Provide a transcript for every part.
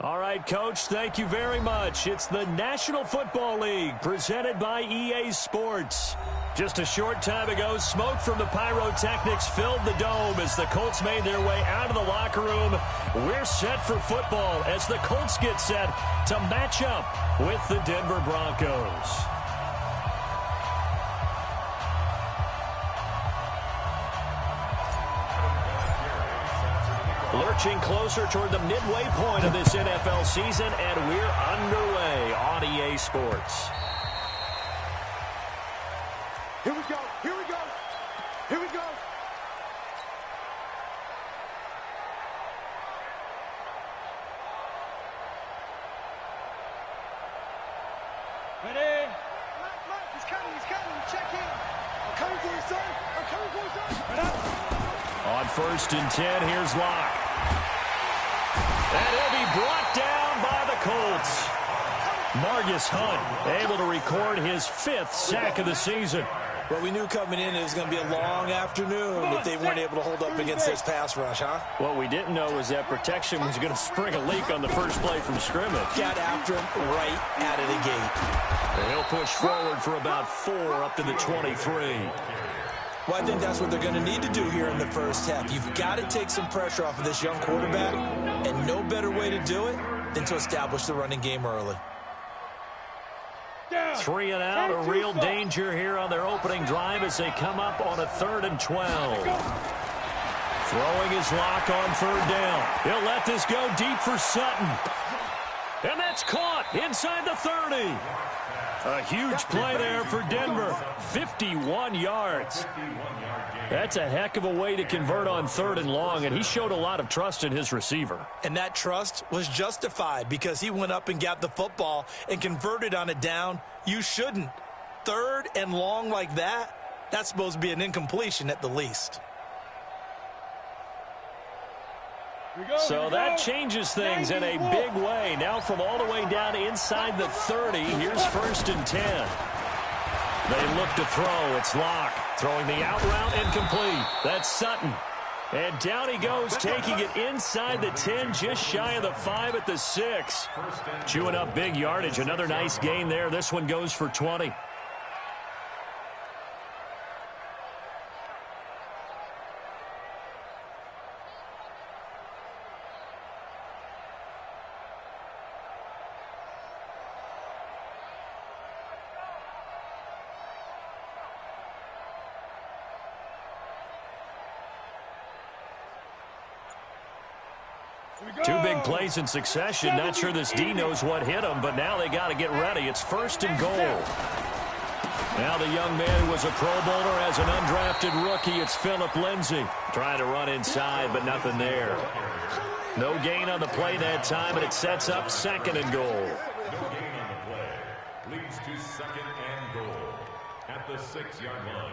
All right, Coach, thank you very much. It's the National Football League presented by EA Sports. Just a short time ago, smoke from the pyrotechnics filled the dome as the Colts made their way out of the locker room. We're set for football as the Colts get set to match up with the Denver Broncos. Lurching closer toward the midway point of this NFL season, and we're underway on EA Sports. Here we go, here we go, here we go. Ready? Mike, he's coming, check in. I'm coming for you, son, I'm coming for you, son. Right up. On 1st and 10, here's Locke. And he'll be brought down by the Colts. Margus Hunt able to record his 5th sack of the season. Well, we knew coming in it was going to be a long afternoon if they weren't able to hold up against this pass rush, huh? What we didn't know was that protection was going to spring a leak on the first play from scrimmage. Got after him right out of the gate. And he'll push forward for about 4 up to the 23. Well, I think that's what they're going to need to do here in the first half. You've got to take some pressure off of this young quarterback, and no better way to do it than to establish the running game early. 3 and out, a real danger here on their opening drive as they come up on a 3rd and 12. Throwing his Lock on 3rd down. He'll let this go deep for Sutton. And that's caught inside the 30. A huge play there for Denver. 51 yards. That's a heck of a way to convert on 3rd and long, and he showed a lot of trust in his receiver. And that trust was justified because he went up and got the football and converted on a down. You shouldn't. 3rd and long like that, that's supposed to be an incompletion at the least. So that changes things in a big way. Now from all the way down inside the 30, here's 1st and 10. They look to throw. It's Locke throwing the out route incomplete. That's Sutton. And down he goes, taking it inside the 10, just shy of the 5 at the 6. Chewing up big yardage. Another nice gain there. This one goes for 20. Two big plays in succession. Not sure this D knows what hit him, but now they got to get ready. It's 1st and goal. Now the young man who was a Pro Bowler as an undrafted rookie. It's Phillip Lindsay trying to run inside, but nothing there. No gain on the play that time, and it sets up 2nd and goal. No gain on the play. Leads to 2nd and goal at the 6-yard line.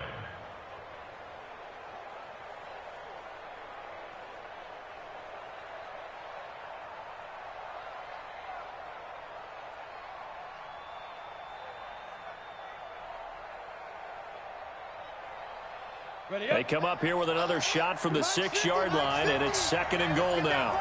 They come up here with another shot from the 6-yard line, and it's 2nd and goal now.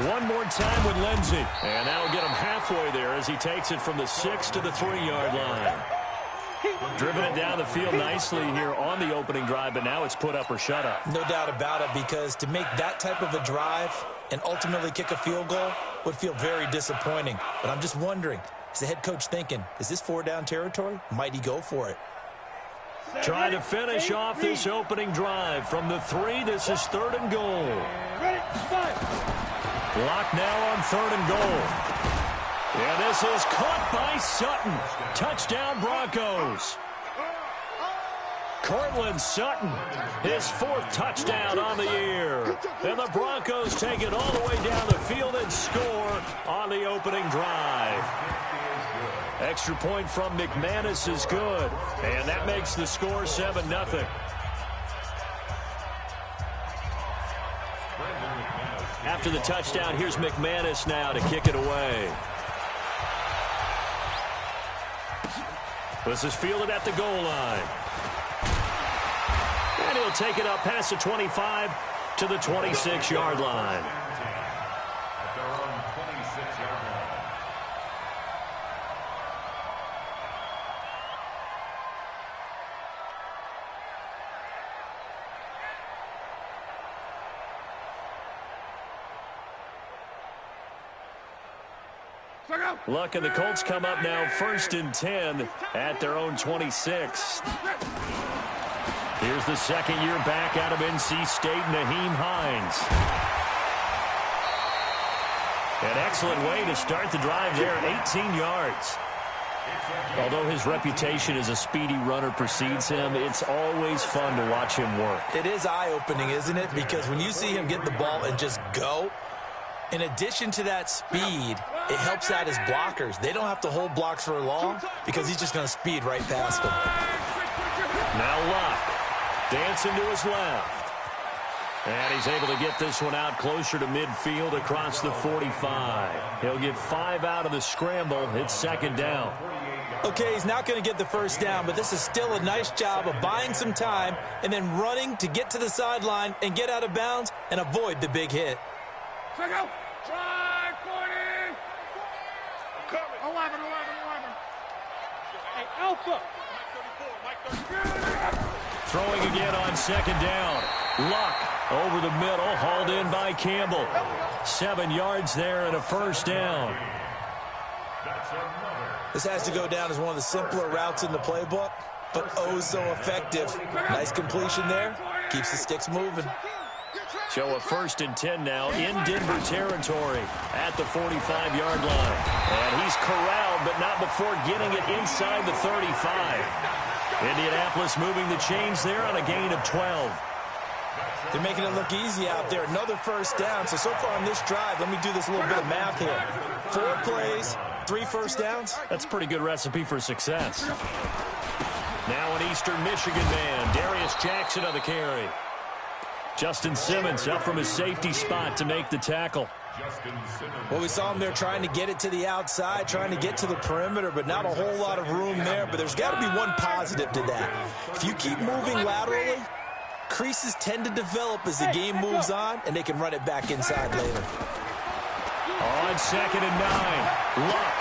One more time with Lindsay, and that'll get him halfway there as he takes it from the 6 to the 3-yard line. Driven it down the field nicely here on the opening drive, but now it's put up or shut up. No doubt about it, because to make that type of a drive and ultimately kick a field goal would feel very disappointing. But I'm just wondering, is the head coach thinking, is this 4-down territory? Might he go for it? Trying to finish off this opening drive from the 3. This is 3rd and goal. Lock now on 3rd and goal. And this is caught by Sutton. Touchdown Broncos. Cortland Sutton, his 4th touchdown on the year. And the Broncos take it all the way down the field and score on the opening drive. Extra point from McManus is good. And that makes the score 7-0. After the touchdown, here's McManus now to kick it away. This is fielded at the goal line. And And he'll take it up past the 25 to the 26-yard line. At their own 26-yard line. Luck, and the Colts come up now 1st and 10 at their own 26. Here's the second-year back out of NC State, Nyheim Hines. An excellent way to start the drive there, 18 yards. Although his reputation as a speedy runner precedes him, it's always fun to watch him work. It is eye-opening, isn't it? Because when you see him get the ball and just go, in addition to that speed, it helps out his blockers. They don't have to hold blocks for long because he's just going to speed right past them. Now Luck, dancing to his left. And he's able to get this one out closer to midfield across the 45. He'll get 5 out of the scramble. It's 2nd down. Okay, he's not going to get the 1st down, but this is still a nice job of buying some time and then running to get to the sideline and get out of bounds and avoid the big hit. Check out. Try 40. Coming. 11. Hey, Alpha. Mike 34. Throwing again on 2nd down. Luck over the middle, hauled in by Campbell. 7 yards there and a 1st down. This has to go down as one of the simpler routes in the playbook, but oh so effective. Nice completion there. Keeps the sticks moving. So a 1st and 10 now in Denver territory at the 45-yard line. And he's corralled, but not before getting it inside the 35. Indianapolis moving the chains there on a gain of 12. They're making it look easy out there. Another 1st down. So far on this drive, let me do this little bit of math here. 4 plays, 3 1st downs. That's a pretty good recipe for success. Now an Eastern Michigan man, Darius Jackson on the carry. Justin Simmons up from his safety spot to make the tackle. Well, we saw him there trying to get it to the outside, trying to get to the perimeter, but not a whole lot of room there. But there's got to be one positive to that. If you keep moving laterally, creases tend to develop as the game moves on, and they can run it back inside later. On 2nd and 9, Luck.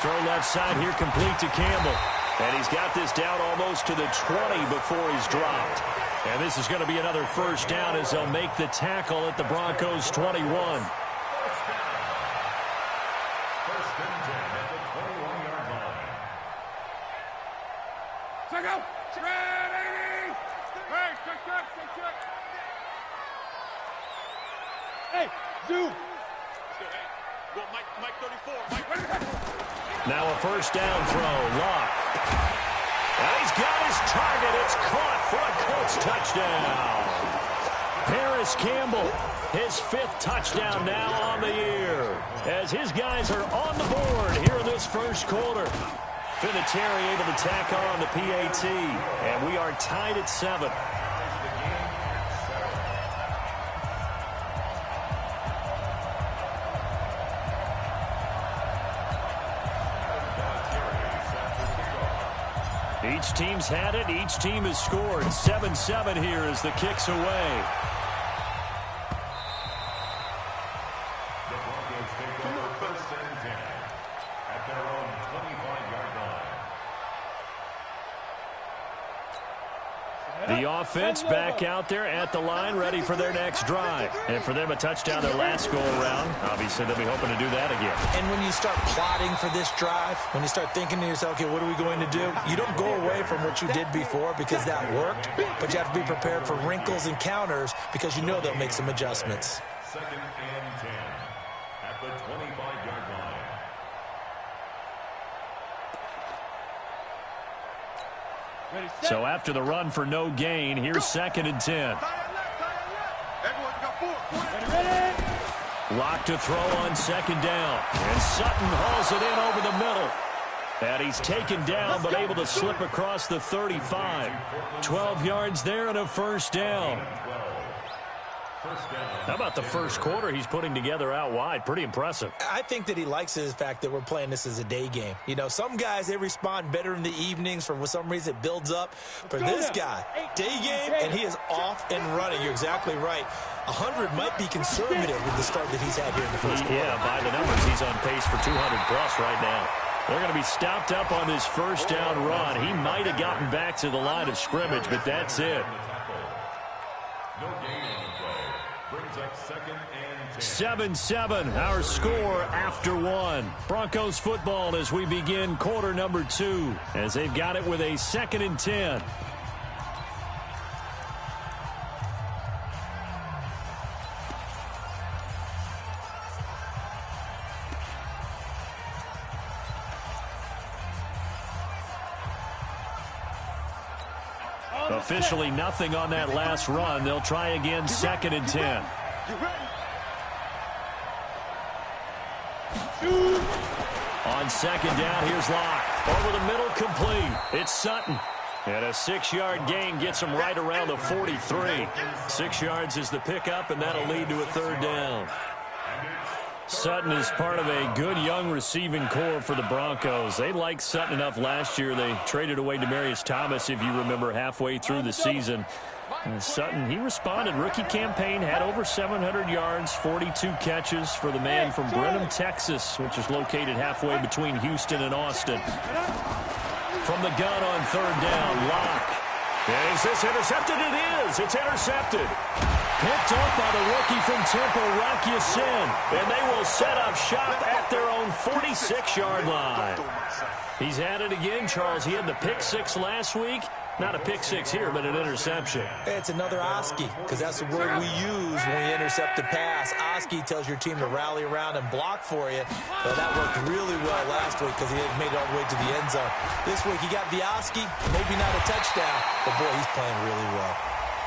Throw left side here complete to Campbell. And he's got this down almost to the 20 before he's dropped. And this is going to be another 1st down as they'll make the tackle at the Broncos' 21. 1st and 10 at the 21-yard line. Check out. Ready. Hey, check. Hey, zoom. Well, Mike 34. Mike. Now a 1st down throw. Luck. And he's got his target. It's caught for a Colts touchdown. Paris Campbell, his 5th touchdown now on the year. As his guys are on the board here in this 1st quarter. Vinatieri able to tack on the PAT. And we are tied at 7. Each team's had it. Each team has scored. 7-7 here as the kick's away. The Broncos take over 1st and 10 at their own 25-yard line. The offense back out there at the line, ready for their next drive. And for them, a touchdown their last go-around. Obviously, they'll be hoping to do that again. And when you start plotting for this drive, when you start thinking to yourself, okay, what are we going to do? You don't go away from what you did before because that worked, but you have to be prepared for wrinkles and counters because you know they'll make some adjustments. 2nd and 10 at the 25-yard line. So after the run for no gain, here's 2nd and 10. Everyone's got 4. Lock to throw on 2nd down. And Sutton hauls it in over the middle. And he's taken down but able to slip across the 35. 12 yards there and a 1st down. How about the first quarter he's putting together out wide? Pretty impressive. I think that he likes the fact that we're playing this as a day game. You know, some guys, they respond better in the evenings. For some reason, it builds up. For this guy, day game, and he is off and running. You're exactly right. 100 might be conservative with the start that he's had here in the first quarter. Yeah, by the numbers, he's on pace for 200-plus right now. They're going to be stopped up on this first down run. He might have gotten back to the line of scrimmage, but that's it. No gain on the play. Brings up 2nd and 10. 7-7, our score after one. Broncos football as we begin quarter number 2, as they've got it with a 2nd and 10. Officially nothing on that last run. They'll try again, 2nd and 10. On 2nd down, here's Locke. Over the middle, complete. It's Sutton. And a 6-yard gain gets him right around the 43. 6 yards is the pickup, and that'll lead to a 3rd down. Sutton is part of a good young receiving core for the Broncos. They liked Sutton enough last year. They traded away Demaryius Thomas, if you remember, halfway through the season. And Sutton, he responded. Rookie campaign, had over 700 yards, 42 catches for the man from Brenham, Texas, which is located halfway between Houston and Austin. From the gun on 3rd down, Locke. And is this intercepted? It is. It's intercepted. Picked up by the rookie from Temple, Rocky Sin. And they will set up shop at their own 46-yard line. He's at it again, Charles. He had the pick 6 last week. Not a pick 6 here, but an interception. It's another Oski, because that's the word we use when we intercept a pass. Oski tells your team to rally around and block for you. But that worked really well last week because he had made it all the way to the end zone. This week he got the Oski, maybe not a touchdown, but boy, he's playing really well.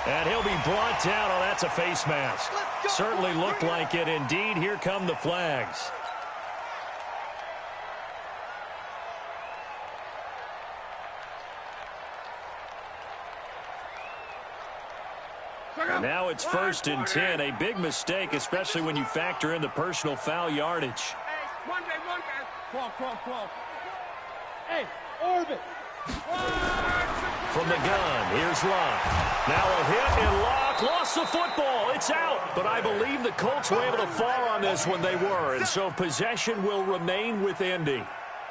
And he'll be brought down. Oh, that's a face mask. Certainly looked like it. Indeed, here come the flags. And now it's 1st and 10. A big mistake, especially when you factor in the personal foul yardage. Hey, one guy. Crawl. Hey, orbit. From the gun, here's Locke. Now a hit, and Locke lost the football. It's out. But I believe the Colts were able to fall on this when they were, and so possession will remain with Indy.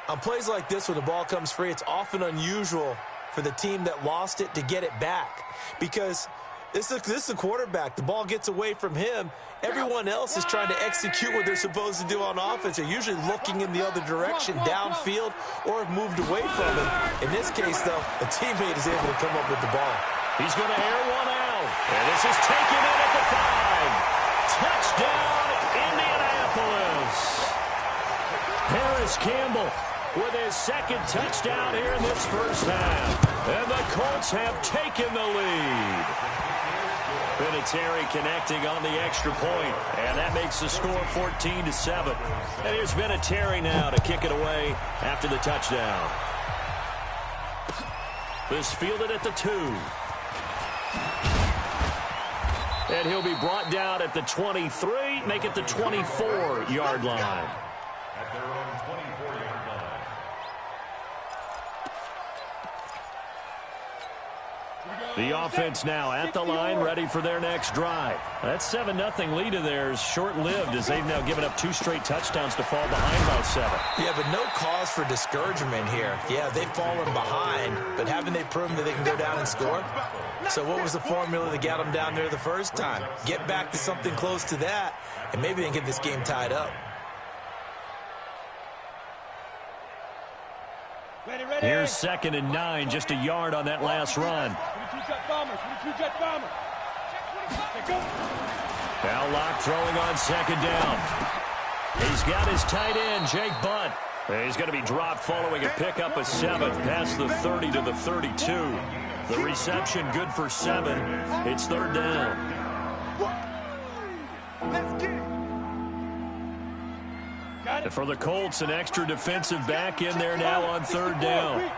On plays like this, when the ball comes free, it's often unusual for the team that lost it to get it back, because this is the quarterback. The ball gets away from him. Everyone else is trying to execute what they're supposed to do on offense. They're usually looking in the other direction, downfield, or have moved away from him. In this case, though, a teammate is able to come up with the ball. He's going to air one out. And this is taken in at the 5. Touchdown, Indianapolis. Harris Campbell with his 2nd touchdown here in this first half. And the Colts have taken the lead. Vinatieri connecting on the extra point, and that makes the score 14-7. And here's Vinatieri now to kick it away after the touchdown. This fielded at the 2. And he'll be brought down at the 23, make it the 24-yard line. At their own 24-yard line. The offense now at the line, ready for their next drive. That 7-0 lead of theirs short-lived, as they've now given up 2 straight touchdowns to fall behind by 7. Yeah, but no cause for discouragement here. Yeah, they've fallen behind, but haven't they proven that they can go down and score? So what was the formula that got them down there the first time? Get back to something close to that, and maybe they can get this game tied up. Here's 2nd and 9, just a yard on that last run. Now Locke throwing on 2nd down. He's got his tight end, Jake Bunt. He's going to be dropped following a pickup of 7 past the 30 to the 32. The reception good for 7. It's 3rd down. Let's get it. And for the Colts, an extra defensive back in there now on 3rd down.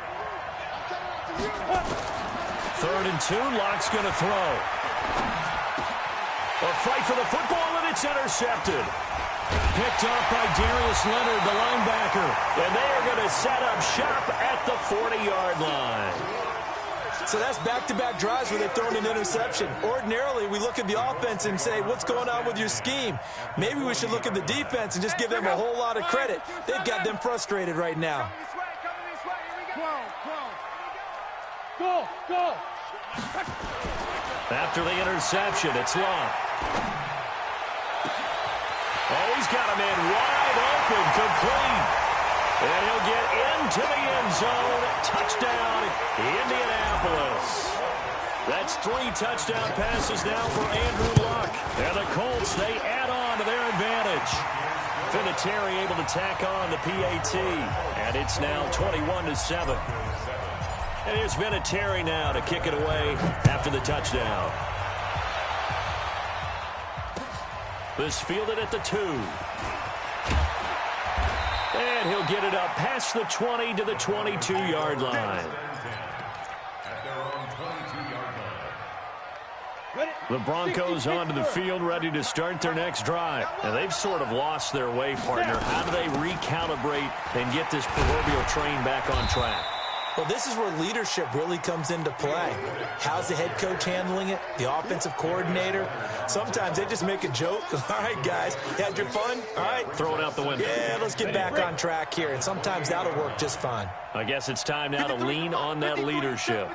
3rd and 2, Locke's going to throw. A fight for the football, and it's intercepted. Picked up by Darius Leonard, the linebacker. And they are going to set up shop at the 40-yard line. So that's back-to-back drives where they've thrown an interception. Ordinarily, we look at the offense and say, what's going on with your scheme? Maybe we should look at the defense and just give them a whole lot of credit. They've got them frustrated right now. Go. After the interception, it's Long. Oh, he's got a man wide open, complete. And he'll get into the end zone. Touchdown, Indianapolis. That's 3 touchdown passes now for Andrew Luck. And the Colts, they add on to their advantage. Vinatieri able to tack on the PAT. And it's now 21-7. And here's Vinatieri now to kick it away after the touchdown. This fielded at the 2. And he'll get it up past the 20 to the 22-yard line. The Broncos onto the field, ready to start their next drive. And they've sort of lost their way, partner. How do they recalibrate and get this proverbial train back on track? Well, this is where leadership really comes into play. How's the head coach handling it? The offensive coordinator? Sometimes they just make a joke. All right, guys, you had your fun? All right. Throw it out the window. Yeah, let's get back on track here. And sometimes that'll work just fine. I guess it's time now to lean on that leadership.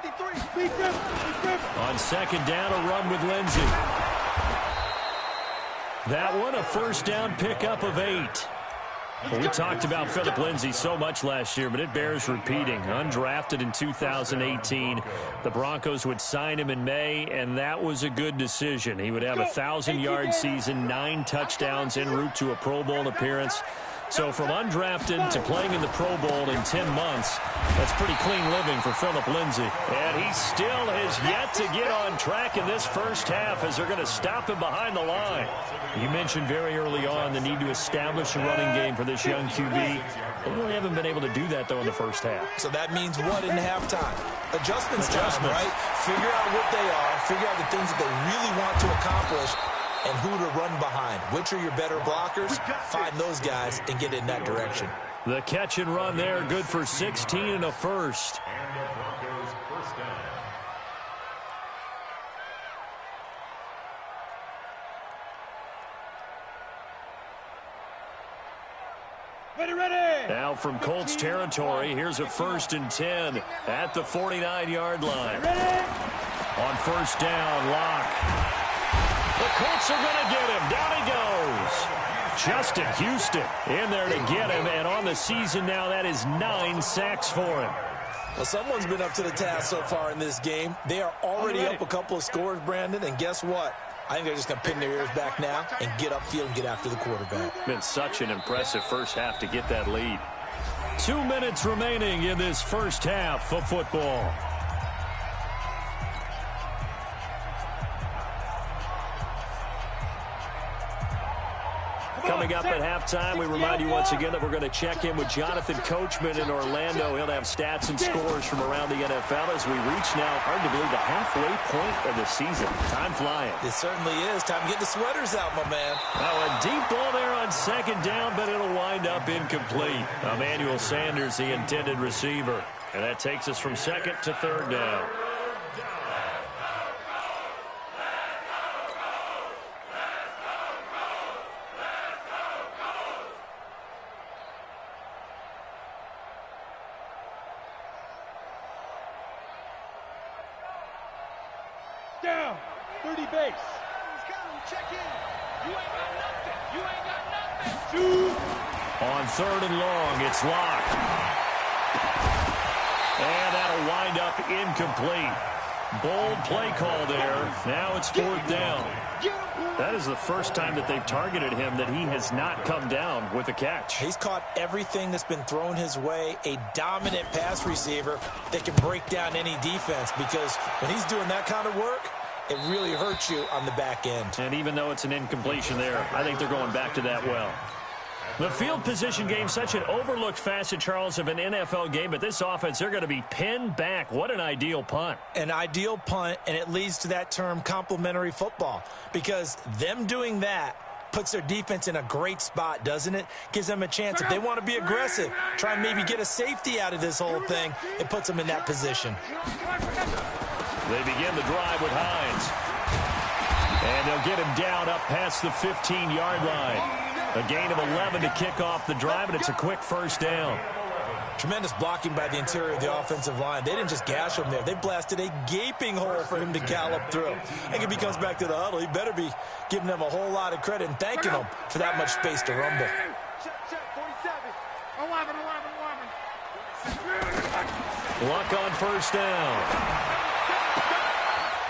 On second down, a run with Lindsey. That one, a first down pickup of 8. Well, we talked about Phillip Lindsay so much last year, but it bears repeating. Undrafted in 2018, the Broncos would sign him in May, and that was a good decision. He would have a 1,000-yard season, 9 touchdowns en route to a Pro Bowl appearance. So from undrafted to playing in the Pro Bowl in 10 months, that's pretty clean living for Phillip Lindsay. And he still has yet to get on track in this first half as they're going to stop him behind the line. You mentioned very early on the need to establish a running game for this young QB. They really haven't been able to do that, though, in the first half. So that means what in halftime? Adjustments time, right? Figure out what they are, figure out the things that they really want to accomplish, and who to run behind. Which are your better blockers? Find those guys and get in that direction. The catch and run there, good for 16 and a first. And the Broncos first down. Ready. Now from Colts territory, here's a 1st and 10 at the 49-yard line. On first down, Locke. The Colts are going to get him. Down he goes. Justin Houston in there to get him. And on the season now, that is 9 sacks for him. Well, someone's been up to the task so far in this game. They are already up a couple of scores, Brandon. And guess what? I think they're just going to pin their ears back now and get upfield and get after the quarterback. Been such an impressive first half to get that lead. 2 minutes remaining in this first half of football. Coming up at halftime, we remind you once again that we're going to check in with Jonathan Coachman in Orlando. He'll have stats and scores from around the NFL as we reach now, hard to believe, the halfway point of the season. Time flying. It certainly is. Time to get the sweaters out, my man. Now a deep ball there on second down, but it'll wind up incomplete. Emmanuel Sanders, the intended receiver. And that takes us from second to third down. Down. 30 base. He's coming. Check in. You ain't got nothing. You ain't got nothing. 2. On third and long, it's Locke. And that'll wind up incomplete. Bold play call there. Now it's fourth down. That is the first time that they've targeted him that he has not come down with a catch. He's caught everything that's been thrown his way. A dominant pass receiver that can break down any defense, because when he's doing that kind of work, it really hurts you on the back end. And even though it's an incompletion there, I think they're going back to that well. The field position game, such an overlooked facet, Charles, of an NFL game, but this offense, they're going to be pinned back. What an ideal punt. An ideal punt, and it leads to that term complementary football, because them doing that puts their defense in a great spot, doesn't it? Gives them a chance, if they want to be aggressive, try and maybe get a safety out of this whole thing. It puts them in that position. They begin the drive with Hines. And they'll get him down up past the 15-yard line. A gain of 11 to kick off the drive, and it's a quick first down. Tremendous blocking by the interior of the offensive line. They didn't just gash him there. They blasted a gaping hole for him to gallop through. I think if he comes back to the huddle, he better be giving them a whole lot of credit and thanking them for that much space to rumble. Check, 47. 11. Luck on first down.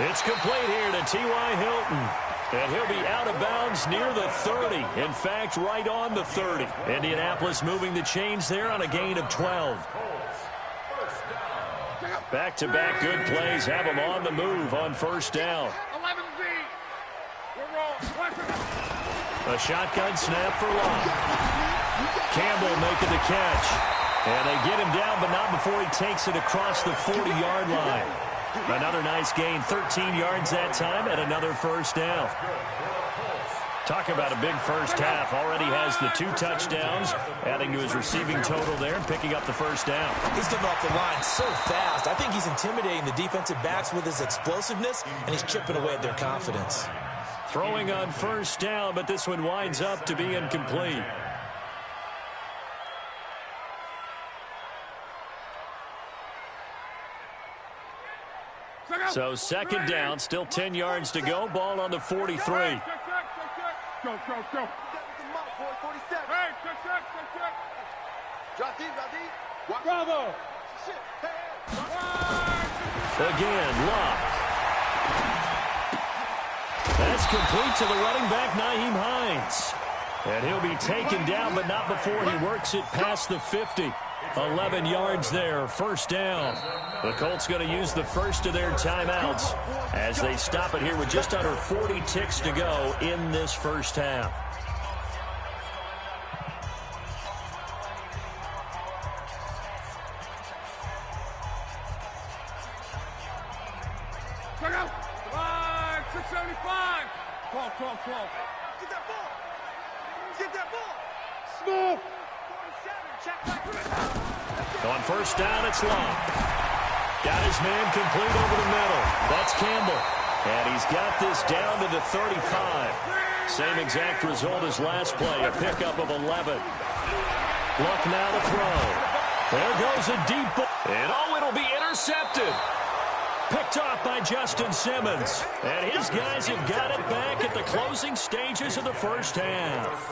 It's complete here to T.Y. Hilton. And he'll be out of bounds near the 30. In fact, right on the 30. Indianapolis moving the chains there on a gain of 12. Back-to-back good plays have them on the move on first down. 11B. A shotgun snap for Locke. Campbell making the catch. And they get him down, but not before he takes it across the 40-yard line. Another nice gain, 13 yards that time, and another first down. Talk about a big first half. Already has the 2 touchdowns, adding to his receiving total there and picking up the first down. He's coming off the line so fast. I think he's intimidating the defensive backs with his explosiveness, and he's chipping away at their confidence. Throwing on first down, but this one winds up to be incomplete. So second down, still 10 yards to go. Ball on the 43. Go. Hey, check. Bravo. Again, Locke. That's complete to the running back, Nyheim Hines. And he'll be taken down, but not before he works it past the 50. 11 yards there, first down. The Colts going to use the first of their timeouts as they stop it here with just under 40 ticks to go in this first half. Check out. 675. 12. Get that ball. Smooth. 47. Check back. On first down, it's Locke. Got his man complete over the middle. That's Campbell. And he's got this down to the 35. Same exact result as last play, a pickup of 11. Luck now to throw. There goes a deep ball. And it'll be intercepted. Picked off by Justin Simmons. And his guys have got it back at the closing stages of the first half.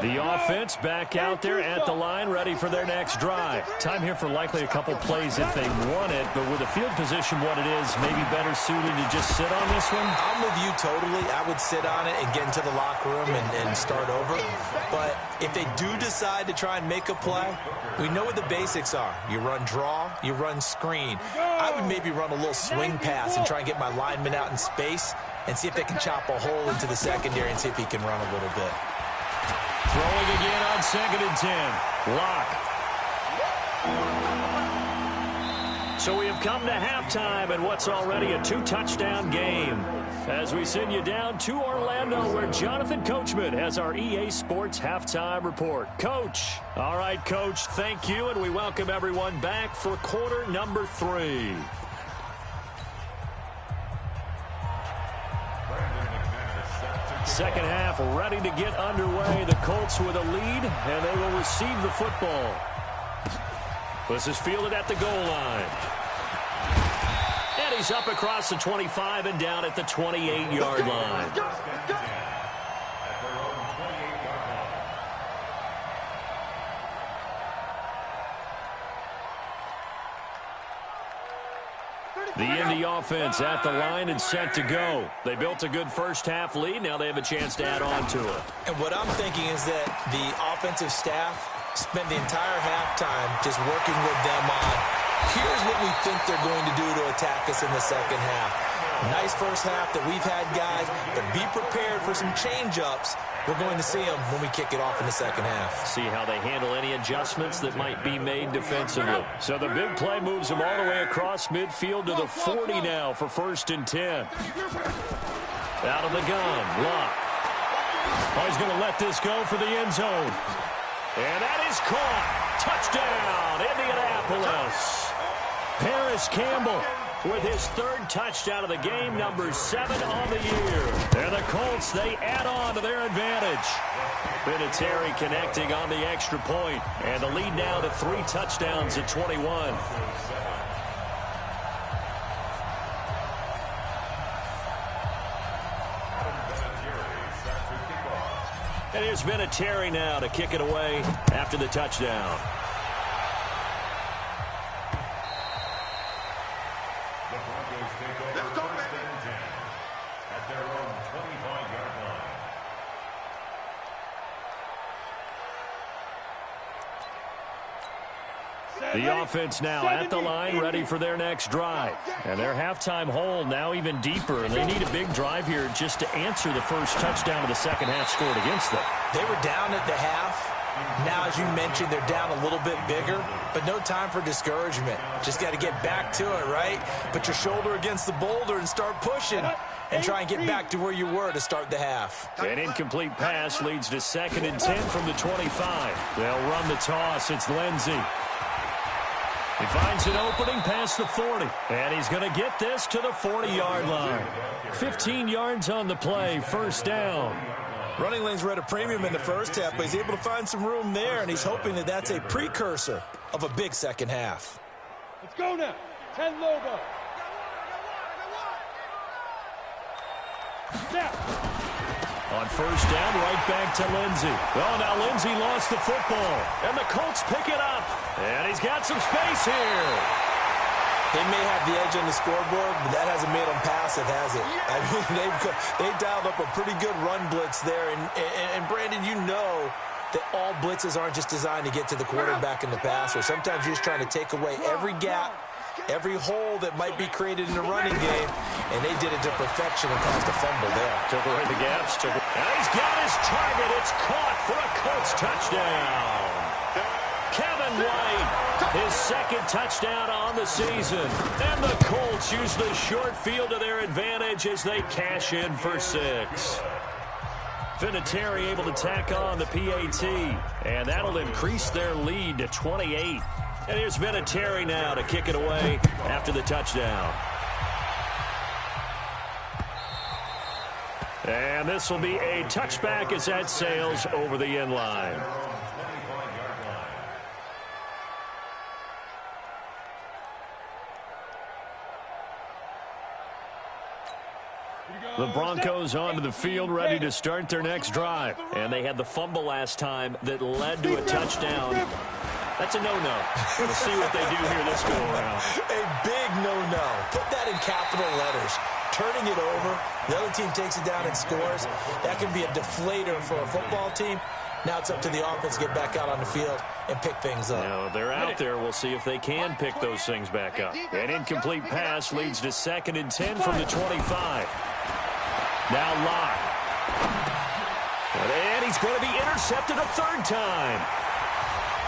The offense back out there at the line, ready for their next drive. Time here for likely a couple plays if they want it, but with the field position what it is, maybe better suited to just sit on this one? I'm with you totally. I would sit on it and get into the locker room and start over. But if they do decide to try and make a play, we know what the basics are. You run draw, you run screen. I would maybe run a little swing pass and try and get my lineman out in space and see if they can chop a hole into the secondary and see if he can run a little bit. Throwing again on 2nd and 10. Locke. So we have come to halftime and what's already a 2-touchdown game. As we send you down to Orlando where Jonathan Coachman has our EA Sports Halftime Report. Coach. All right, Coach, thank you, and we welcome everyone back for quarter number 3. Second half ready to get underway. The Colts with a lead, and they will receive the football. This is fielded at the goal line. And he's up across the 25 and down at the 28-yard line. The Indy offense at the line and set to go. They built a good first half lead. Now they have a chance to add on to it. And what I'm thinking is that the offensive staff spent the entire halftime just working with them on, here's what we think they're going to do to attack us in the second half. Nice first half that we've had, guys, but be prepared for some change-ups. We're going to see them when we kick it off in the second half. See how they handle any adjustments that might be made defensively. So the big play moves them all the way across midfield to the 40 now for 1st and 10. Out of the gun, Locke. Oh, he's going to let this go for the end zone. And that is caught. Touchdown, Indianapolis. Paris Campbell with his 3rd touchdown of the game, number 7 on the year. And the Colts, they add on to their advantage. Vinatieri connecting on the extra point, and the lead now to 3 touchdowns at 21. And here's Vinatieri now to kick it away after the touchdown. Let's go, baby. At their own 25-yard line. The offense now at the line, ready for their next drive. And their halftime hole now even deeper, and they need a big drive here just to answer the first touchdown of the second half scored against them. They were down at the half. Now, as you mentioned, they're down a little bit bigger, but no time for discouragement. Just got to get back to it, right? Put your shoulder against the boulder and start pushing and try and get back to where you were to start the half. An incomplete pass leads to 2nd and 10 from the 25. They'll run the toss. It's Lindsey. He finds an opening past the 40, and he's going to get this to the 40-yard line. 15 yards on the play, 1st down. Running lanes were at a premium in the first half, but he's able to find some room there, and he's hoping that that's a precursor of a big second half. Let's go now. 10 Lobo. Snap. On 1st down, right back to Lindsey. Oh, now Lindsey lost the football, and the Colts pick it up. And he's got some space here. They may have the edge on the scoreboard, but that hasn't made them passive, has it? I mean, they've dialed up a pretty good run blitz there. And Brandon, you know that all blitzes aren't just designed to get to the quarterback and the passer. Sometimes you're just trying to take away every gap, every hole that might be created in the running game, and they did it to perfection and caused a fumble there. Took away the gaps. And he's got his target. It's caught for a Colts touchdown. Kevin White, his 2nd touchdown on the season. And the Colts use the short field to their advantage as they cash in for 6. Vinatieri able to tack on the PAT, and that'll increase their lead to 28. And here's Vinatieri now to kick it away after the touchdown. And this will be a touchback as that sails over the end line. The Broncos onto the field, ready to start their next drive. And they had the fumble last time that led to a touchdown. That's a no-no. We'll see what they do here this go-around. A big no-no. Put that in capital letters. Turning it over, the other team takes it down and scores. That can be a deflator for a football team. Now it's up to the offense to get back out on the field and pick things up. Now, they're out there. We'll see if they can pick those things back up. An incomplete pass leads to 2nd and 10 from the 25. Now Locke. And he's going to be intercepted a 3rd time.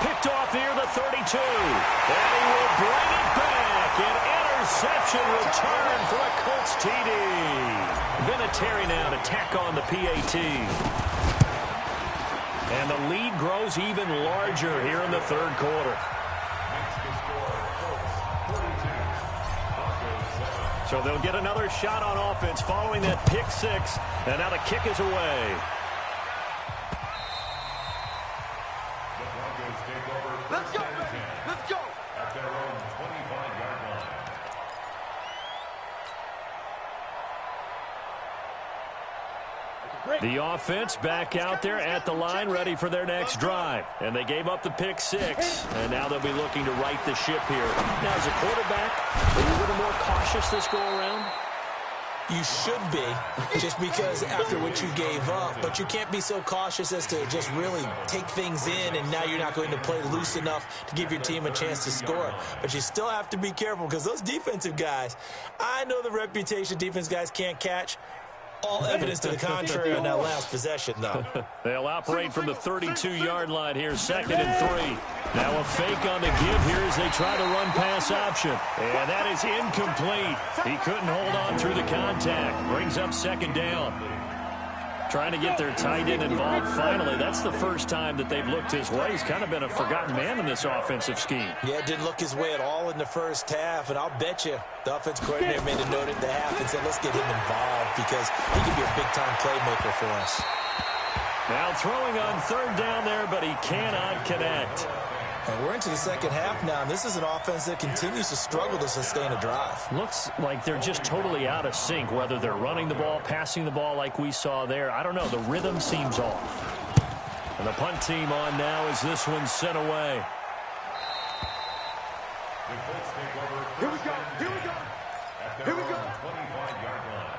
Picked off near the 32. And he will bring it back. An interception return for a Colts TD. Vinatieri now to tack on the PAT. And the lead grows even larger here in the 3rd quarter. So they'll get another shot on offense following that pick 6. And now the kick is away. Let's go, baby. Let's go. At their own 25-yard line. The offense back out there at the line, ready for their next drive. And they gave up the pick 6. And now they'll be looking to right the ship here. Now, as a quarterback, are you a little more cautious this go-around? You should be, just because after what you gave up, but you can't be so cautious as to just really take things in, and now you're not going to play loose enough to give your team a chance to score. But you still have to be careful, because those defensive guys, I know the reputation defense guys can't catch. All evidence to the contrary on that last possession, though. They'll operate from the 32-yard line here, 2nd and 3. Now a fake on the give here as they try to run pass option. And that is incomplete. He couldn't hold on through the contact. Brings up 2nd down. Trying to get their tight end involved finally. That's the first time that they've looked his way. He's kind of been a forgotten man in this offensive scheme. Yeah, it didn't look his way at all in the first half, and I'll bet you the offense coordinator made a note at the half and said, let's get him involved because he can be a big-time playmaker for us. Now throwing on 3rd down there, but he cannot connect. And we're into the second half now, and this is an offense that continues to struggle to sustain a drive. Looks like they're just totally out of sync, whether they're running the ball, passing the ball like we saw there. I don't know. The rhythm seems off. And the punt team on now as this one's sent away. Here we go. Here we go. Here we go. 25-yard line.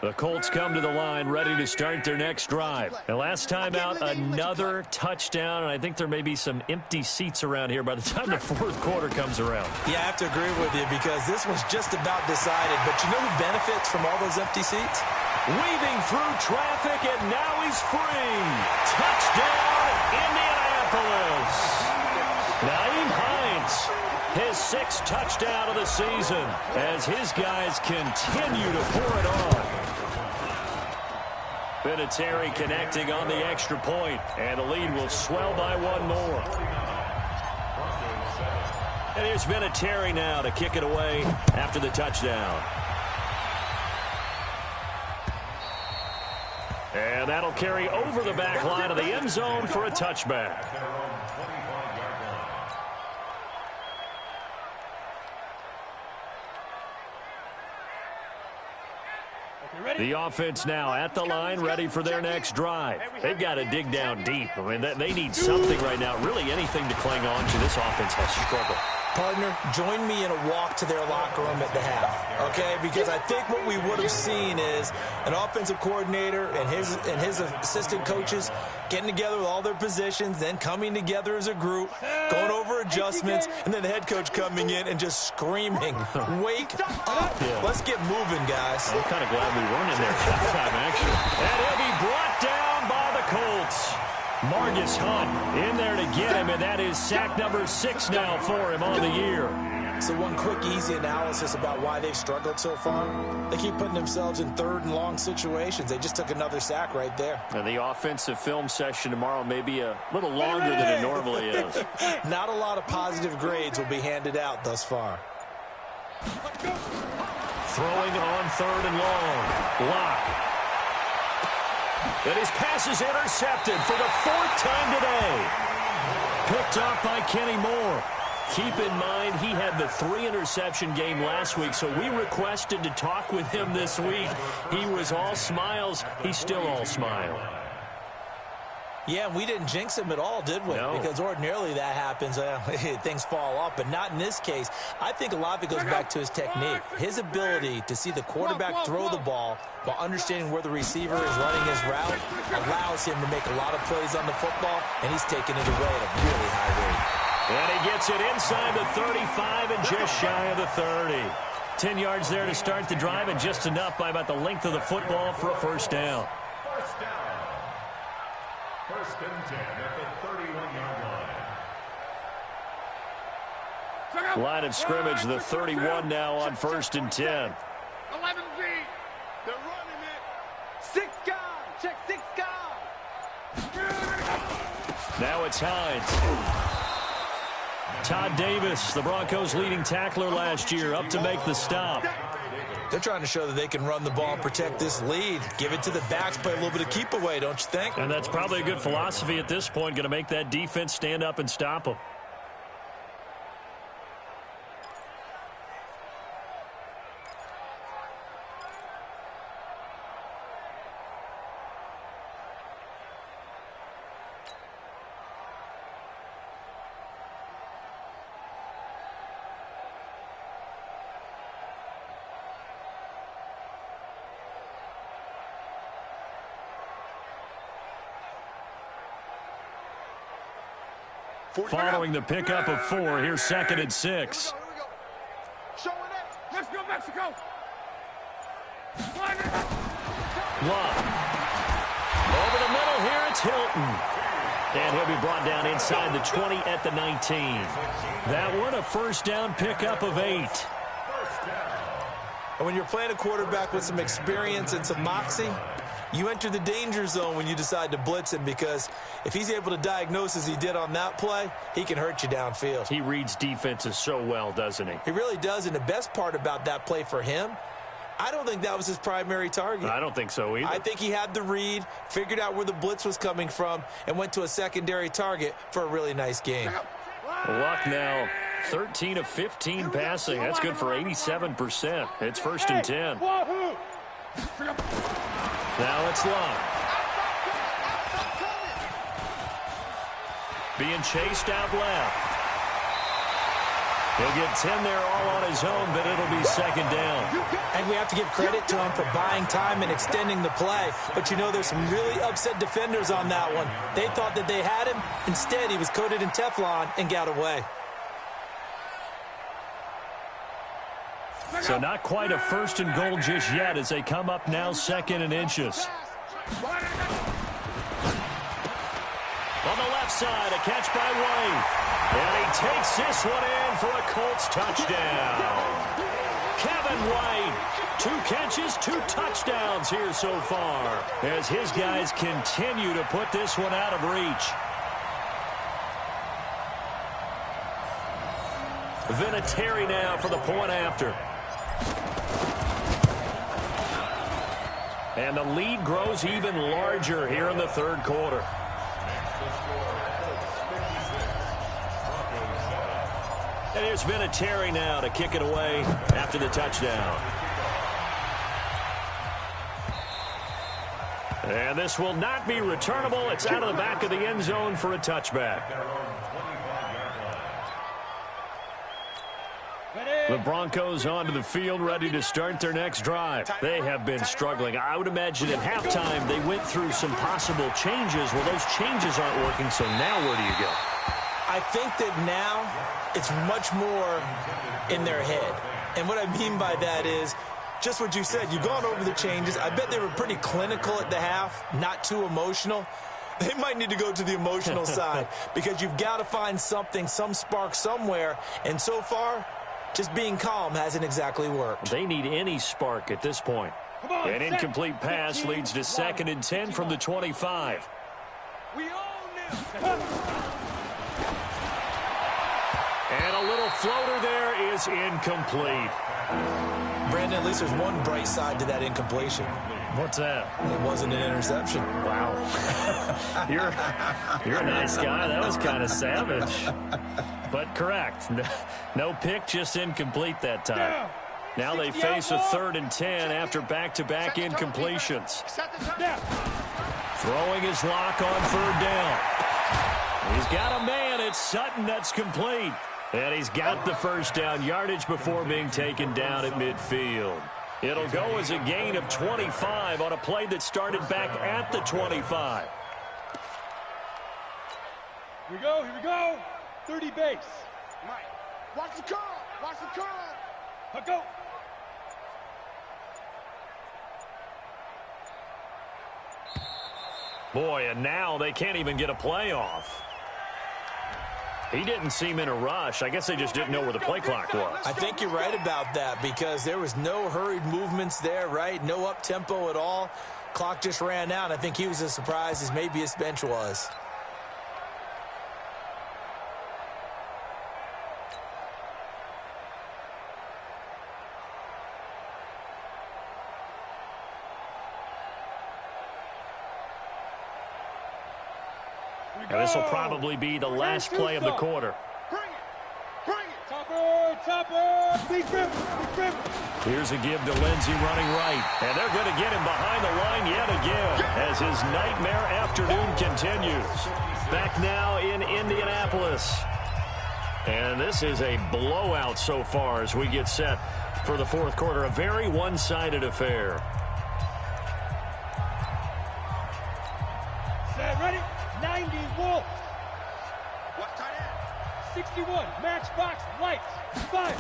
The Colts come to the line ready to start their next drive. And last time out, another touchdown. And I think there may be some empty seats around here by the time the 4th quarter comes around. Yeah, I have to agree with you because this one's just about decided. But you know who benefits from all those empty seats? Weaving through traffic, and now he's free. Touchdown, Indianapolis. Naeem Hines, his 6th touchdown of the season as his guys continue to pour it on. Vinatieri connecting on the extra point, and the lead will swell by 1 more. And here's Vinatieri now to kick it away after the touchdown. And that'll carry over the back line of the end zone for a touchback. The offense now at the line, ready for their next drive. They've got to dig down deep. I mean, they need something right now, really anything to cling on to. This offense has struggled. Partner, join me in a walk to their locker room at the half, okay? Because I think what we would have seen is an offensive coordinator and his assistant coaches getting together with all their positions, then coming together as a group, going over adjustments, and then the head coach coming in and just screaming, wake up. Yeah. Let's get moving, guys. I'm kind of glad we weren't in there at halftime, actually. And he'll be brought down by the Colts. Margus Hunt in there to get him, and that is sack number 6 now for him on the year. So one quick, easy analysis about why they've struggled so far. They keep putting themselves in 3rd and long situations. They just took another sack right there. And the offensive film session tomorrow may be a little longer than it normally is. Not a lot of positive grades will be handed out thus far. Throwing on 3rd and long. Lock. And his pass is intercepted for the 4th time today. Picked off by Kenny Moore. Keep in mind, he had the 3-interception game last week, so we requested to talk with him this week. He was all smiles. He's still all smile. Yeah, we didn't jinx him at all, did we? No. Because ordinarily that happens, things fall off, but not in this case. I think a lot of it goes back to his technique. His ability to see the quarterback throw the ball while understanding where the receiver is running his route allows him to make a lot of plays on the football, and he's taking it away at a really high rate. And he gets it inside the 35 and just shy of the 30. 10 yards there to start the drive, and just enough by about the length of the football for a 1st down. 1st and 10 at the 31-yard line. Line of scrimmage, the 31 now on 1st and 10. 11 feet. They're running it. 6 guys. Check 6 guys. Now it's Hines. Todd Davis, the Broncos' leading tackler last year, up to make the stop. They're trying to show that they can run the ball and protect this lead. Give it to the backs, play a little bit of keep away, don't you think? And that's probably a good philosophy at this point, going to make that defense stand up and stop them. Following the pickup of 4, here's 2nd and 6. Let's go, Mexico! Love. Over the middle here, it's Hilton. And he'll be brought down inside the 20 at the 19. That one, a first down pickup of 8. And when you're playing a quarterback with some experience and some moxie, you enter the danger zone when you decide to blitz him, because if he's able to diagnose as he did on that play, he can hurt you downfield. He reads defenses so well, doesn't he? He really does, and the best part about that play for him, I don't think that was his primary target. I don't think so either. I think he had the read, figured out where the blitz was coming from, and went to a secondary target for a really nice game. Luck now, 13 of 15 passing. That's good for 87%. It's 1st and 10. Now it's Luck. Being chased out left. He'll get 10 there all on his own, but it'll be 2nd down. And we have to give credit to him for buying time and extending the play. But you know, there's some really upset defenders on that one. They thought that they had him. Instead, he was coated in Teflon and got away. So not quite a 1st and goal just yet as they come up now 2nd and inches. On the left side, a catch by White. And he takes this one in for a Colts touchdown. Kevin White, 2 catches, 2 touchdowns here so far, as his guys continue to put this one out of reach. Vinatieri now for the point after. And the lead grows even larger here in the 3rd quarter. And here's Vinatieri now to kick it away after the touchdown. And this will not be returnable. It's out of the back of the end zone for a touchback. The Broncos onto the field, ready to start their next drive. They have been struggling. I would imagine at halftime they went through some possible changes. Well, those changes aren't working, so now where do you go? I think that now it's much more in their head. And what I mean by that is just what you said. You've gone over the changes. I bet they were pretty clinical at the half, not too emotional. They might need to go to the emotional side, because you've got to find something, some spark somewhere. And so far, just being calm hasn't exactly worked. They need any spark at this point. An incomplete pass leads to 2nd and 10 from the 25. We own this. And a little floater there is incomplete. Brandon, at least there's one bright side to that incompletion. What's that? It wasn't an interception. Wow. You're a nice guy. That was kind of savage. But correct. No pick, just incomplete that time. Now they face a 3rd and 10 after back-to-back incompletions. Throwing his lock on 3rd down. He's got a man. It's Sutton that's complete. And he's got the first down yardage before being taken down at midfield. It'll go as a gain of 25 on a play that started back at the 25. Here we go. 30 base. Mike, watch the curl. Let go. Boy, and now they can't even get a play off. He didn't seem in a rush. I guess they just didn't know where the play clock was. I think you're right about that, because there was no hurried movements there, right? No up-tempo at all. Clock just ran out. I think he was as surprised as maybe his bench was. And this will probably be the last play of the quarter. Bring it. Topper. Big grip. Here's a give to Lindsey running right. And they're going to get him behind the line yet again as his nightmare afternoon continues. Back now in Indianapolis. And this is a blowout so far as we get set for the 4th quarter. A very one-sided affair. Set, ready? 90 Wolf. What tight end? 1, matchbox lights, fire.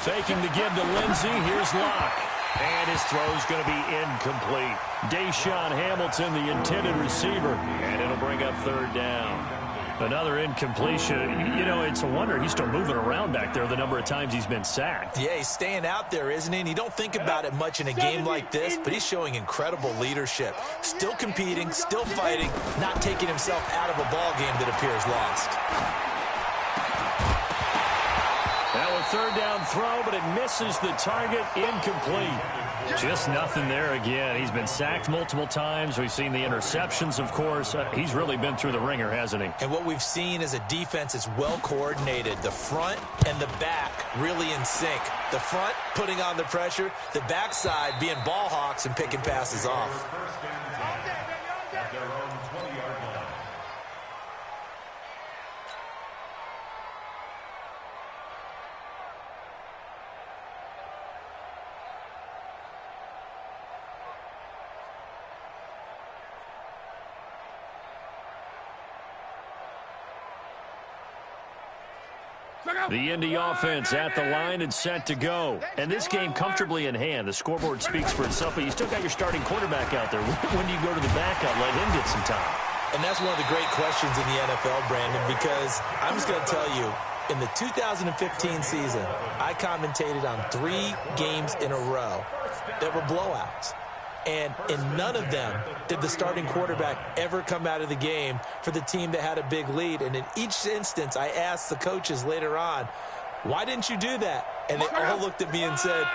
Faking the give to Lindsey. Here's Locke. And his throw's going to be incomplete. Deshaun Hamilton, the intended receiver. And it'll bring up third down. Another incompletion. You know, it's a wonder he's still moving around back there the number of times he's been sacked. Yeah, he's staying out there, isn't he? And you don't think about it much in a game like this, but he's showing incredible leadership. Still competing, still fighting, not taking himself out of a ball game that appears lost. Now a third down throw, but it misses the target, incomplete. Just nothing there again. He's been sacked multiple times. We've seen the interceptions, of course. He's really been through the ringer, hasn't he? And what we've seen is a defense that's well coordinated. The front and the back really in sync. The front putting on the pressure, the backside being ball hawks and picking passes off. At their own 20-yard line. The Indy offense at the line and set to go. And this game comfortably in hand. The scoreboard speaks for itself, but you still got your starting quarterback out there. When do you go to the backup, let him get some time? And that's one of the great questions in the NFL, Brandon, because I'm just going to tell you, in the 2015 season, I commentated on 3 games in a row that were blowouts. And in none of them did the starting quarterback ever come out of the game for the team that had a big lead. And in each instance, I asked the coaches later on, why didn't you do that? And they all looked at me and said,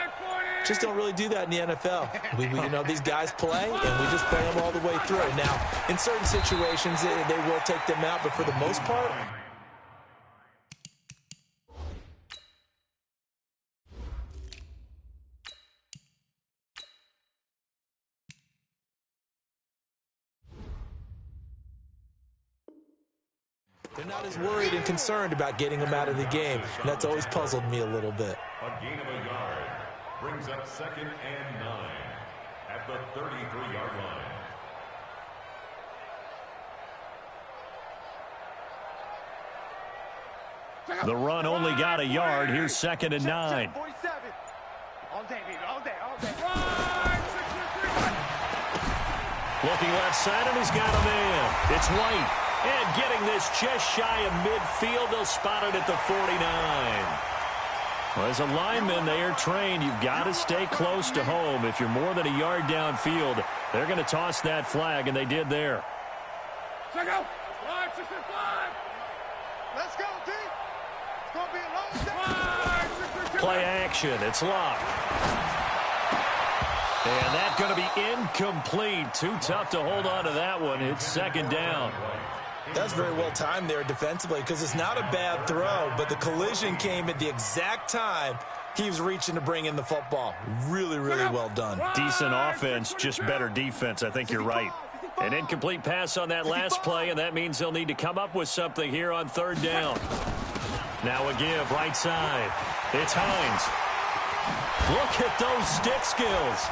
just don't really do that in the NFL. We you know, these guys play, and we just play them all the way through. Now, in certain situations, they will take them out, but for the most part, they're not as worried and concerned about getting them out of the game. And that's always puzzled me a little bit. A gain of a yard brings up 2nd and 9 at the 33-yard line. The run only got a yard. Here's 2nd and 9. All day, baby, all day, all day. Looking left side, and he's got a man. It's White. And getting this just shy of midfield, they'll spot it at the 49. Well, as a lineman, they are trained. You've got to stay close to home. If you're more than a yard downfield, they're going to toss that flag, and they did there. Check out. 565. Let's go, D. It's going to be a long day. Play action. It's Locke. And that's going to be incomplete. Too tough to hold on to that one. It's 2nd down. That's very well timed there defensively because it's not a bad throw, but the collision came at the exact time he was reaching to bring in the football. Really, really well done. Decent offense, just better defense. I think you're right. An incomplete pass on that last play, and that means they'll need to come up with something here on 3rd down. Now a give, right side. It's Hines. Look at those stick skills.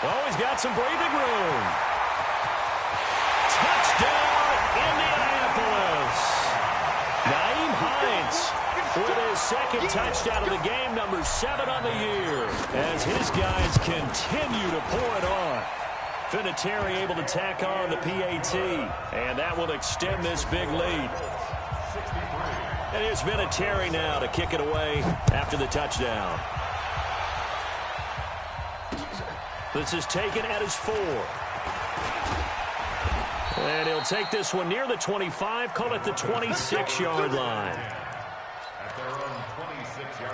Oh, he's got some breathing room. Touchdown, Indianapolis. Naeem Hines with his 2nd touchdown of the game, number 7 on the year, as his guys continue to pour it on. Vinatieri able to tack on the PAT, and that will extend this big lead. And here's Vinatieri now to kick it away after the touchdown. This is taken at his 4. And he'll take this one near the 25, call it the 26-yard line. At their own 26-yard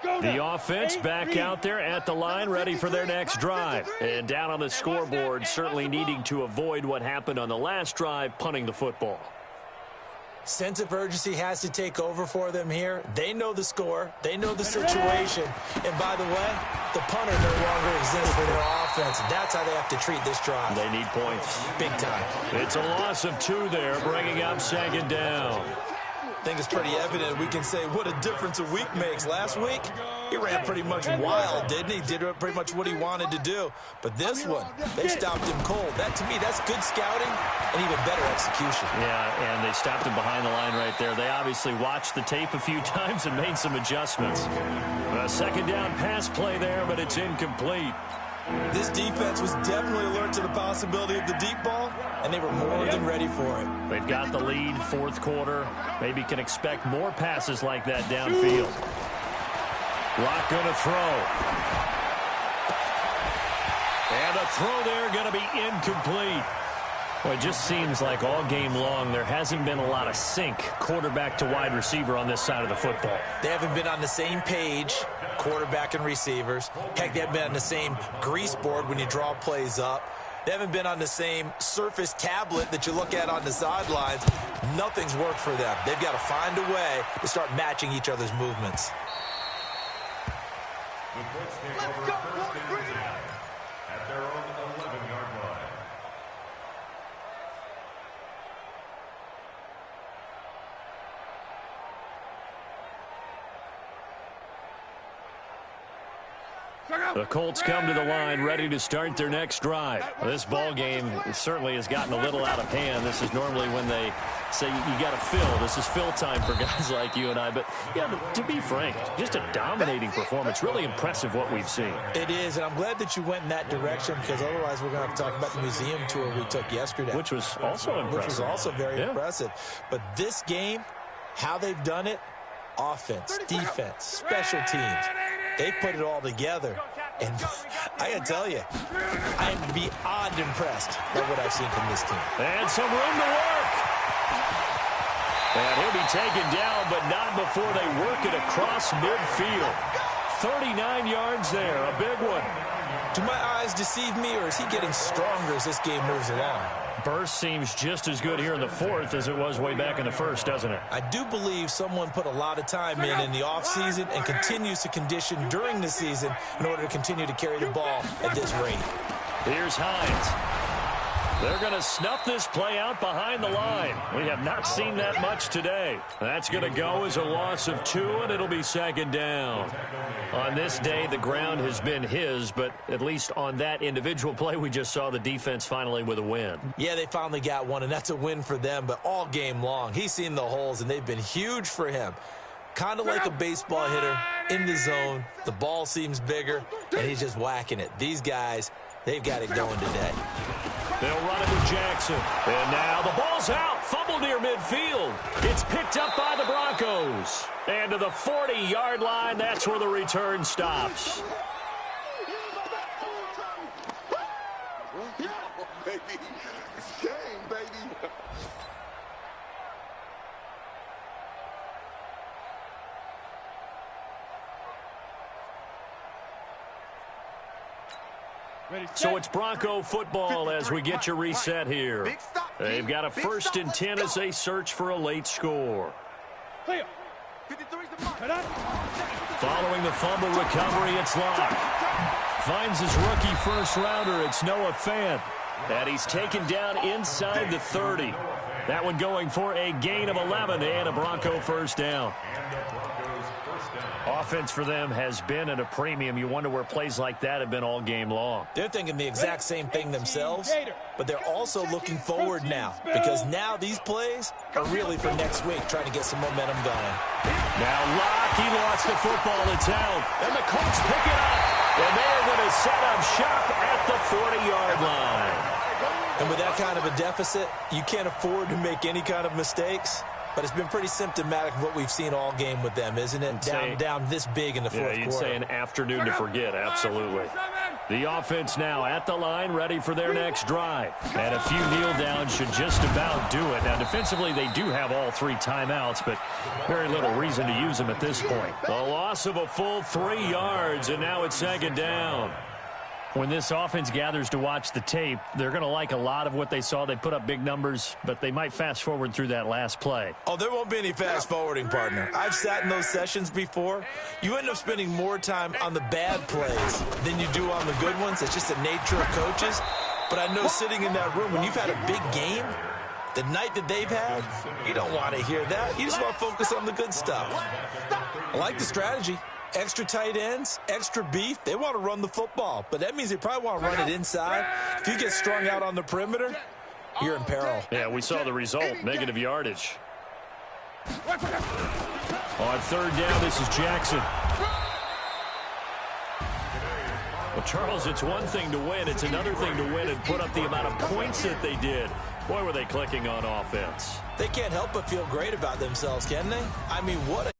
line. The offense back out there at the line, ready for their next drive. And down on the scoreboard, certainly needing to avoid what happened on the last drive, punting the football. Sense of urgency has to take over for them here. They know the score. They know the situation. And by the way, the punter no longer exists for their offense. That's how they have to treat this drive. They need points. Big time. It's a loss of 2 there, bringing up 2nd down. I think it's pretty evident we can say what a difference a week makes. Last week, he ran pretty much wild, didn't he? Did pretty much what he wanted to do. But this one, they stopped him cold. That, to me, that's good scouting and even better execution. Yeah, and they stopped him behind the line right there. They obviously watched the tape a few times and made some adjustments. A second down pass play there, but it's incomplete. This defense was definitely alert to the possibility of the deep ball, and they were more than ready for it. They've got the lead, fourth quarter. Maybe can expect more passes like that downfield. Rock going to throw. And a throw there going to be incomplete. Well, it just seems like all game long there hasn't been a lot of sync quarterback to wide receiver on this side of the football. They haven't been on the same page, quarterback and receivers. Heck, they haven't been on the same grease board when you draw plays up. They haven't been on the same Surface tablet that you look at on the sidelines. Nothing's worked for them. They've got to find a way to start matching each other's movements. Let's go, at their own 11-yard line. The Colts come to the line ready to start their next drive. This ball game certainly has gotten a little out of hand. This is normally when they say you got to fill. This is fill time for guys like you and I. But, yeah, to be frank, just a dominating performance. Really impressive what we've seen. It is, and I'm glad that you went in that direction because otherwise we're going to have to talk about the museum tour we took yesterday. Which was also impressive. Which was also very impressive. But this game, how they've done it, offense, defense, special teams, they've put it all together. And I got to tell you, I am beyond impressed by what I've seen from this team. And some room to work. And he'll be taken down, but not before they work it across midfield. 39 yards there, a big one. Do my eyes deceive me, or is he getting stronger as this game moves along? Burst seems just as good here in the fourth as it was way back in the first, doesn't it? I do believe someone put a lot of time in the offseason and continues to condition during the season in order to continue to carry the ball at this rate. Here's Hines. They're going to snuff this play out behind the line. We have not seen that much today. That's going to go as a loss of 2, and it'll be second down. On this day, the ground has been his, but at least on that individual play, we just saw the defense finally with a win. Yeah, they finally got one, and that's a win for them, but all game long, he's seen the holes, and they've been huge for him. Kind of like a baseball hitter in the zone. The ball seems bigger, and he's just whacking it. These guys, they've got it going today. They'll run it with Jackson. And now the ball's out. Fumble near midfield. It's picked up by the Broncos. And to the 40-yard line, that's where the return stops. Yeah, baby. It's game, baby. So it's Bronco football as we get you reset here. They've got a 1st and 10 as they search for a late score. Following the fumble recovery, it's Locke. Finds his rookie first-rounder. It's Noah Fant. And he's taken down inside the 30. That one going for a gain of 11 and a Bronco first down. Offense for them has been at a premium. You wonder where plays like that have been all game long. They're thinking the exact same thing themselves, but they're also looking forward now because now these plays are really for next week, trying to get some momentum going. Now Locke, he lost the football. It's out. And the Colts pick it up. And they're going to set up shop at the 40-yard line. And with that kind of a deficit, you can't afford to make any kind of mistakes. But it's been pretty symptomatic of what we've seen all game with them, isn't it? Down this big in the fourth quarter. Yeah, you'd say an afternoon to forget, absolutely. The offense now at the line, ready for their next drive. And a few kneel downs should just about do it. Now, defensively, they do have all 3 timeouts, but very little reason to use them at this point. A loss of a full 3 yards, and now it's second down. When this offense gathers to watch the tape, they're going to like a lot of what they saw. They put up big numbers, but they might fast forward through that last play. Oh, there won't be any fast forwarding, partner. I've sat in those sessions before. You end up spending more time on the bad plays than you do on the good ones. It's just the nature of coaches. But I know sitting in that room, when you've had a big game, The night that they've had, you don't want to hear that. You just want to focus on the good stuff. I like the strategy. Extra tight ends, extra beef. They want to run the football, but that means they probably want to run it inside. If you get strung out on the perimeter, you're in peril. Yeah, we saw the result, negative yardage. On third down, this is Jackson. Well, Charles, it's one thing to win. It's another thing to win and put up the amount of points that they did. Boy, were they clicking on offense. They can't help but feel great about themselves, can they? I mean, what a